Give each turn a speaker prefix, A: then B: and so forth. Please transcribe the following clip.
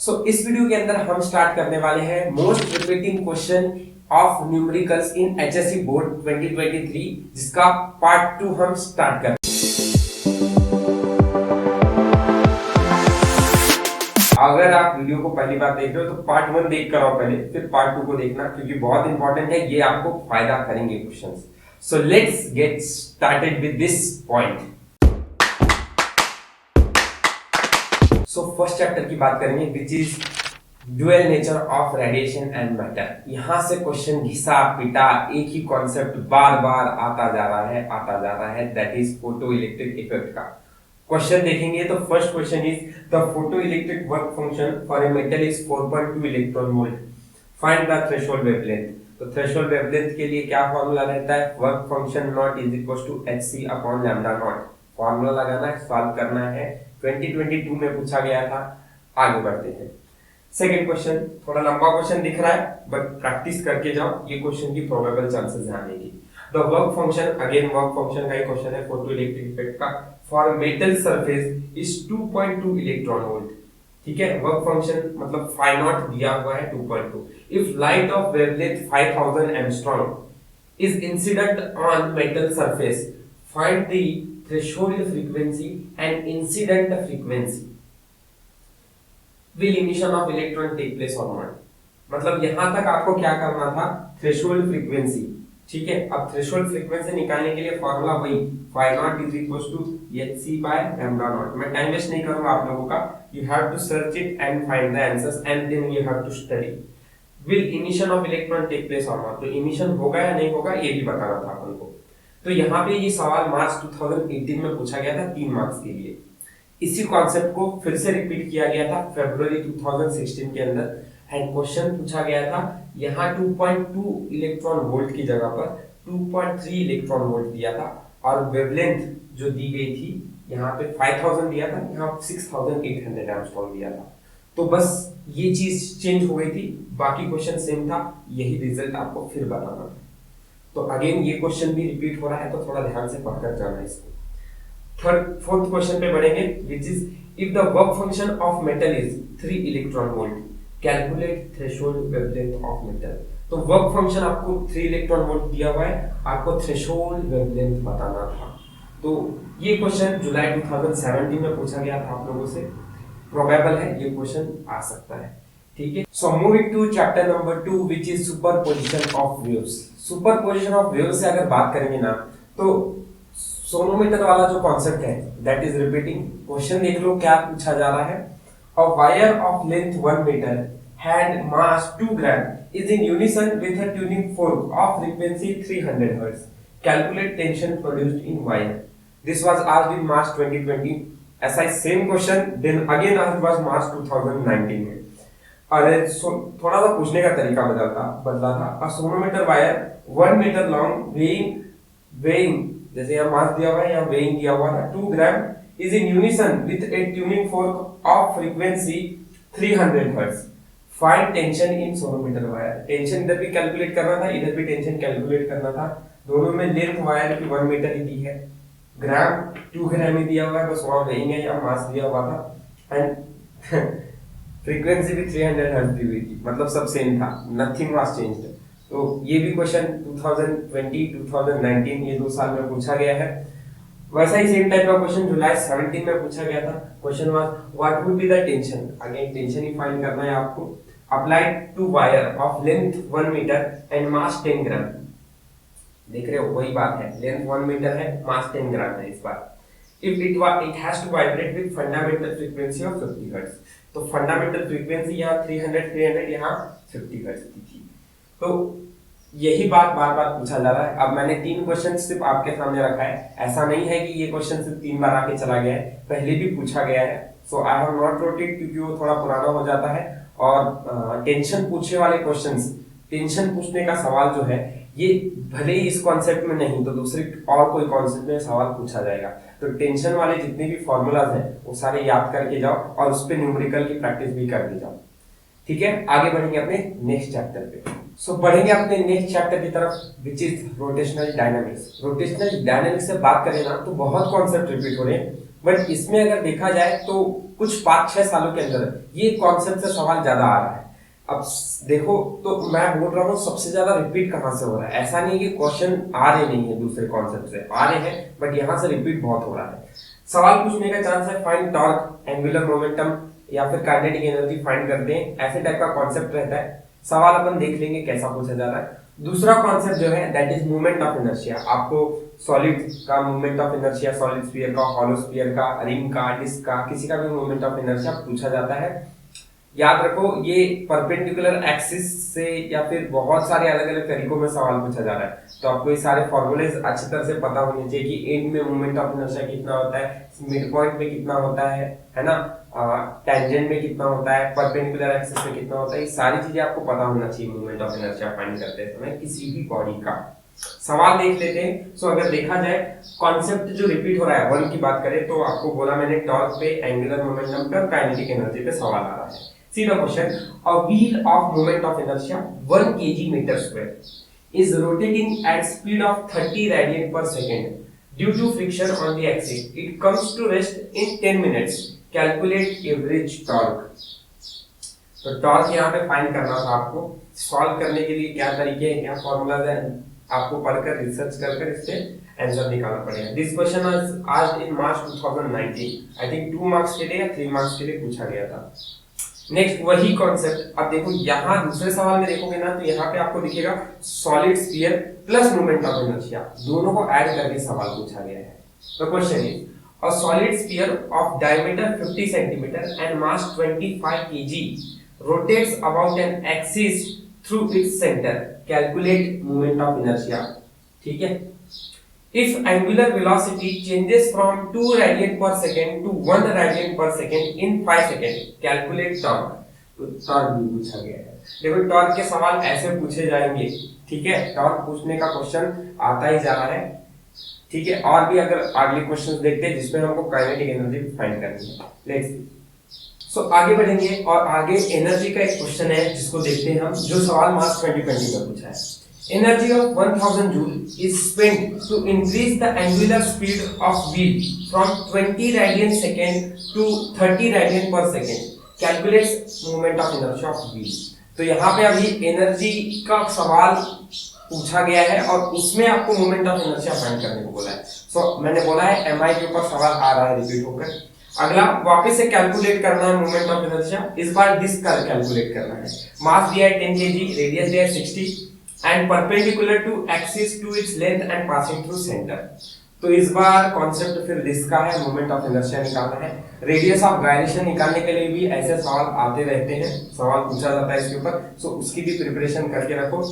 A: इस वीडियो के अंदर हम स्टार्ट करने वाले हैं most repeating question of numericals in HSC board 2023, जिसका पार्ट 2 हम स्टार्ट करते हैं। अगर आप वीडियो को पहली बार देख रहे हो तो पार्ट 1 देख कर आओ पहले, फिर पार्ट 2 को देखना, क्योंकि बहुत इंपॉर्टेंट है, ये आपको फायदा करेंगे questions. So let's get started with this point. First chapter की बात करेंगे, which is dual nature of radiation and matter. यहां से क्वेश्चन घिसा पिटा एक ही कॉन्सेप्ट बार बार आता जा रहा है, that is photo electric effect का क्वेश्चन देखेंगे। तो first question is the photo electric work function for a metal is 4.2 electron volt, find the threshold wavelength. तो थ्रेशोल्ड वेवलेंथ के लिए क्या फॉर्मूला रहता है, work function not is equal to hc upon lambda not. Formula लगाना है, solve करना है, 2022 में पूछा गया था। आगे बढ़ते हैं। सेकंड क्वेश्चन थोड़ा लंबा क्वेश्चन दिख रहा है, बट प्रैक्टिस करके जाओ, ये क्वेश्चन की प्रोबेबल चांसेस आने की। The work function, again work function का ही क्वेश्चन है फोटो इलेक्ट्रिक इफेक्ट का, for metal surface is 2.2 electron volt. ठीक है, वर्क फंक्शन मतलब फाई नॉट दिया हुआ है 2.2। If light of wavelength 5000 angstrom is incident on metal surface, find the threshold frequency and incident frequency, will emission of electron take place or not। मतलब यहां तक आपको क्या करना था, थ्रेशोल्ड फ्रीक्वेंसी। ठीक है, अब थ्रेशोल्ड फ्रीक्वेंसी निकालने के लिए फॉर्मूला वही phi not is equal to hc by lambda not. मैं टाइम वेस्ट नहीं करूंगा आप लोगों का, you have to search it and find the answers and then you have to study. Will emission of electron take place और not, तो emission होगा या नहीं होगा ये भी बताना था अपन को। तो यहाँ पे ये सवाल मार्च 2018 में पूछा गया था 3 मार्क्स के लिए। इसी कॉन्सेप्ट को फिर से रिपीट किया गया था फरवरी 2016 के अंदर, एंड क्वेश्चन पूछा गया था यहाँ 2.2 इलेक्ट्रॉन वोल्ट की जगह पर 2.3 इलेक्ट्रॉन वोल्ट दिया था, और वेवलेंथ जो दी गई थी यहाँ पे 5000 दिया था, यहाँ 6800 एंगस्ट्रॉम दिया था। तो बस ये चीज चेंज हो गई थी, बाकी क्वेश्चन सेम था, यही रिजल्ट आपको फिर बताना था। तो अगेन ये क्वेश्चन भी रिपीट हो रहा है, तो थोड़ा ध्यान से पढ़कर जाना इसको। फोर्थ क्वेश्चन पे बढ़ेंगे, which is if the work function of metal is 3 electron volt, calculate threshold wavelength of metal. तो वर्क फंक्शन आपको 3 इलेक्ट्रॉन वोल्ट दिया हुआ है, आपको थ्रेशोल्ड वेवलेंथ बताना था। तो ये क्वेश्चन जुलाई 2017 में पूछा गया था आप लोगों से, प्रोबेबल है ये क्वेश्चन आ सकता है। ठीक है, so moving to chapter number 2, which is superposition of waves. Superposition of waves से अगर बात करेंगे ना, तो सोनोमीटर वाला जो कॉन्सेप्ट है दैट इज रिपीटिंग। क्वेश्चन देख लो क्या पूछा जा रहा है, a wire of length 1 metre had mass 2 gram is in unison with a tuning fork of frequency 300 hertz, calculate tension produced in wire. This was asked in March 2020। ऐसा ही same question then again asked was March 2019 में। अरे थोड़ा सा पूछने का तरीका बदला था। A sonometer wire 1 metre long weighing जैसे यहाँ मास दिया हुआ है, यहाँ वेइंग दिया हुआ था 2 gram, is in unison with a tuning fork of frequency 300 hertz, find tension in sonometer wire. Tension इधर भी कैलकुलेट करना था, इधर भी टेंशन कैलकुलेट करना था। दोनों में लेंथ वायर की 1 मीटर ही दी है, ग्राम 2 ग्राम ही दिया हुआ है, बस वहां वेइंग है या मास दिया हुआ था, एंड फ्रीक्वेंसी भी 300 हर्ट्ज दी हुई थी, मतलब सब सेम था, नथिंग वाज चेंज्ड। तो ये भी क्वेश्चन 2020 2019 ये 2 साल में पूछा गया है। वैसा ही सेम टाइप का क्वेश्चन जुलाई 17 में पूछा गया था। Question was what would be the tension, again tension ही फाइंड करना है आपको, applied to wire of length 1 meter and mass 10 gram. देख रहे हो वही बात है, लेंथ 1 मीटर है, मास 10 ग्राम है इस बार। If it has to vibrate with fundamental frequency of 50 Hz, तो फंडामेंटल फ्रीक्वेंसी यहाँ 300 यहाँ 50 हर्ट्ज की थी। तो यही बात बार बार पूछा जा रहा है। अब मैंने 3 क्वेश्चन सिर्फ आपके सामने रखा है, ऐसा नहीं है कि ये क्वेश्चन सिर्फ 3 बार आके चला गया है, पहले भी पूछा गया है। So I have not wrote it, क्योंकि वो थोड़ा पुराना हो जाता है, और टेंशन पूछने वाले क्वेश्चंस, टेंशन पूछने का सवाल जो है ये भले ही इस कॉन्सेप्ट में नहीं तो दूसरे और कोई कॉन्सेप्ट में सवाल पूछा जाएगा। तो टेंशन वाले जितने भी फॉर्मूलाज हैं वो सारे याद करके जाओ, और उस पे न्यूमेरिकल की प्रैक्टिस भी करके जाओ। ठीक है, आगे बढ़ेंगे अपने नेक्स्ट चैप्टर पे। बढ़ेंगे अपने नेक्स्ट चैप्टर की तरफ, which is rotational dynamics. Rotational dynamics से बात करें ना तो बहुत कॉन्सेप्ट रिपीट हो रहे हैं, बट इसमें अगर देखा जाए तो कुछ 5-6 सालों के अंदर ये कॉन्सेप्ट से सवाल ज्यादा आ रहा है। अब देखो तो मैं बोल रहा हूँ सबसे ज्यादा रिपीट कहाँ से हो रहा है। ऐसा नहीं कि क्वेश्चन आ रहे नहीं है दूसरे कॉन्सेप्ट से, आ रहे हैं बट यहाँ से रिपीट बहुत हो रहा है। सवाल पूछने का चांस है फाइंड टॉर्क, एंगुलर मोमेंटम या फिर काइनेटिक एनर्जी फाइंड करते हैं, ऐसे टाइप का कॉन्सेप्ट रहता है। सवाल अपन देख लेंगे कैसा पूछा जा रहा है। दूसरा कॉन्सेप्ट जो है that is movement of inertia. आपको सॉलिड का movement of inertia, solid sphere का, हॉलो स्फीयर का, रिंग का, डिस्क का, किसी का भी मूवमेंट ऑफ इनर्शिया पूछा जाता है। याद रखो ये परपेंडिकुलर एक्सिस से या फिर बहुत सारे अलग अलग तरीकों में सवाल पूछा जा रहा है, तो आपको ये सारे फॉर्मूलेज अच्छी तरह से पता होने चाहिए कि एंड में मूवमेंट ऑफ इनर्शिया कितना होता है, मिड पॉइंट में कितना होता है ना, टेंजेंट में कितना होता है, परपेंडिकुलर एक्सिस में कितना होता है। ये सारी चीजें आपको पता होना चाहिए मूवमेंट ऑफ इनर्शिया फाइंड करते समय किसी भी बॉडी का। सवाल देख लेते हैं। सो अगर देखा जाए कॉन्सेप्ट जो रिपीट हो रहा है, वन की बात करें तो आपको बोला मैंने टॉर्क पे, एंगुलर मोमेंटम पे, काइनेटिक एनर्जी पे सवाल आ रहा है। See the question. A wheel of moment of inertia 1 kg meter square is rotating at speed of 30 radian per second due to friction on the axis. It comes to rest in 10 minutes. Calculate average torque. तो torque यहाँ पे find करना था आपको। Solve करने के लिए क्या तरीके हैं, क्या फॉर्मूलाज है, आपको पढ़कर रिसर्च कर इससे आंसर निकालना पड़ेगा। This question was asked in March 2019। I think 2 marks के लिए या 3 मार्क्स के लिए पूछा गया था। नेक्स्ट वही कॉन्सेप्ट। अब देखो यहाँ दूसरे सवाल में देखोगे ना तो यहाँ पे आपको दिखेगा solid sphere plus moment of inertia, दोनों को ऐड करके सवाल पूछा गया है। The question is a solid sphere of diameter 50 centimetre and mass 25 kg rotates about an axis through its center. Calculate moment of inertia. ठीक है। If angular velocity changes from 2 radian per second to 1 radian per second in 5 seconds, calculate torque. तो torque भी पूछा गया है। देखो torque के सवाल ऐसे पूछे जाएंगे, ठीक है। टॉर्क पूछने का क्वेश्चन आता ही जा रहा है, ठीक है। और भी अगर अगले क्वेश्चन देखते हैं जिसमें हमको काइनेटिक एनर्जी फाइंड करनी है। लेट्स सो आगे बढ़ेंगे और आगे एनर्जी का एक क्वेश्चन है जिसको देखते हैं हम, जो सवाल मार्च 2020 में पूछा है। Energy of 1000 joule is spent to increase the angular speed of wheel from 20 radian second to 30 radian per second. Calculates moment of inertia of wheel. तो यहाँ पे अभी एनर्जी का सवाल पूछा गया है और उसमें आपको मोमेंट ऑफ इनर्शिया फाइंड करने को बोला है। सो मैंने बोला है एमआई के ऊपर सवाल आ रहा है रिपीट होकर। अगला वापस से कैलकुलेट करना है मोमेंट ऑफ इनर्शिया, इस बार डिस्क का कैलकुलेट करना है। मास दिया है 10 kg, रेडियस दिया है 60 and perpendicular to axis to its length and passing through center. तो इस बार कॉन्सेप्ट फिर डिस्क का है, मोमेंट ऑफ इनर्शिया निकालना है। रेडियस ऑफ गायरेशन निकालने के लिए भी ऐसे सवाल आते रहते हैं, सवाल पूछा जाता है इसके ऊपर। सो उसकी भी प्रिपरेशन करके रखो।